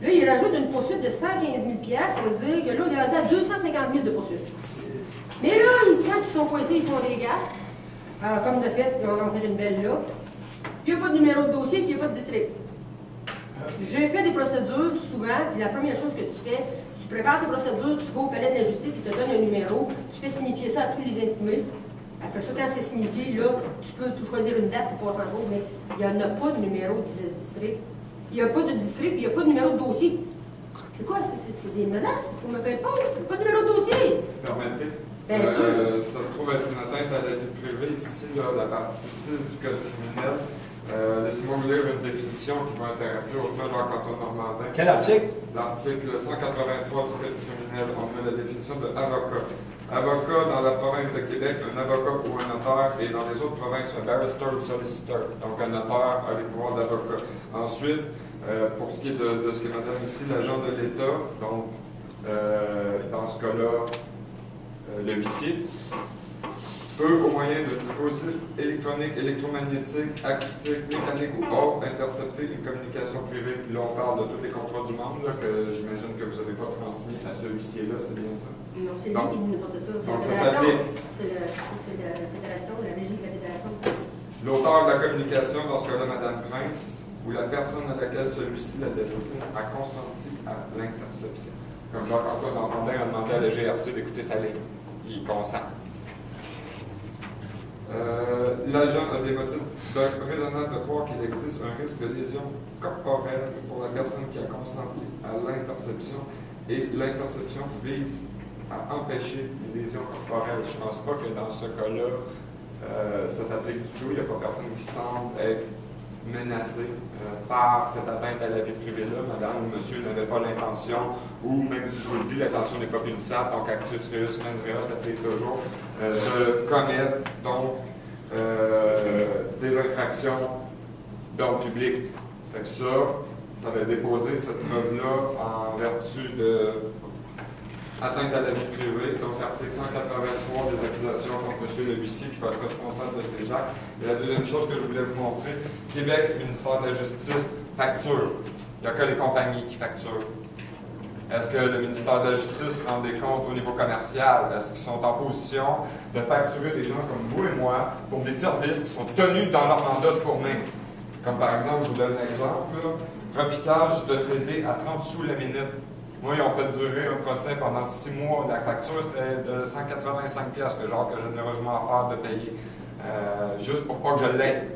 Là, il rajoute une poursuite de 115 000 $, ça veut dire que là, on est rendu à 250 000 de poursuite. Mais là, quand ils sont coincés, ils font des gaffes. Alors, comme de fait, ils vont en faire une belle là. Il n'y a pas de numéro de dossier, puis il n'y a pas de district. J'ai fait des procédures souvent, puis la première chose que tu fais, tu prépares tes procédures, tu vas au palais de la justice, ils te donnent un numéro, tu fais signifier ça à tous les intimés. Après ça, quand c'est signifié, là, tu peux choisir une date pour passer en cours, mais il n'y en a pas de numéro de district. Il n'y a pas de district, puis il n'y a pas de numéro de dossier. C'est quoi? C'est des menaces? Vous me faites pas? Pas de numéro de dossier! Permettez. Bien sûr. Ça se trouve être une atteinte à la vie privée ici, là, la partie 6 du Code criminel. Laissez-moi vous lire une définition qui va intéresser autant Jacques-Antoine Normandin. Quel article? L'article 183 du Code criminel, on met la définition de avocat. Avocat dans la province de Québec, un avocat ou un notaire, et dans les autres provinces, un barrister ou soliciteur. Donc un notaire a les pouvoirs d'avocat. Ensuite, pour ce qui est de ce que madame ici, l'agent de l'État, donc dans ce cas-là, le huissier, peut, au moyen de dispositifs électroniques, électromagnétiques, acoustiques, mécaniques ou autres, intercepter une communication privée. Puis là, on parle de tous les contrats du monde, là, que j'imagine que vous n'avez pas transmis à ce huissier-là, c'est bien ça? Non, c'est lui qui nous porte ça. Donc, ça s'applique. C'est la fédération, la régie de la fédération. L'auteur de la communication, dans ce cas-là, Mme Prince, ou la personne à laquelle celui-ci la destine, a consenti à l'interception. Comme Jacques-Antoine Normandin a demandé à la GRC d'écouter sa ligne. Il consent. L'agent a des motifs raisonnables de croire qu'il existe un risque de lésion corporelle pour la personne qui a consenti à l'interception, et l'interception vise à empêcher les lésions corporelles. Je ne pense pas que dans ce cas-là, ça s'applique du tout. Il n'y a pas personne qui semble être menacé par cette atteinte à la vie privée-là. Madame ou monsieur n'avait pas l'intention, ou même, je vous le dis, l'intention n'est pas punissable, donc actus reus, mens rea s'applique toujours, de commettre donc des infractions d'ordre public. Fait que ça va déposer cette preuve-là en vertu de atteinte à la vie privée, donc article 183 des accusations contre M. le huissier qui va être responsable de ces actes. Et la deuxième chose que je voulais vous montrer, Québec, ministère de la Justice, facture. Il n'y a que les compagnies qui facturent. Est-ce que le ministère de la Justice rend des comptes au niveau commercial? Est-ce qu'ils sont en position de facturer des gens comme vous et moi pour des services qui sont tenus dans leur mandat de fournir? Comme par exemple, je vous donne un exemple, là, repiquage de CD à 30 sous la minute. Moi, ils ont fait durer un procès pendant 6 mois. La facture, c'était de 185 $, que j'ai généreusement offert de payer, juste pour pas que je l'aie.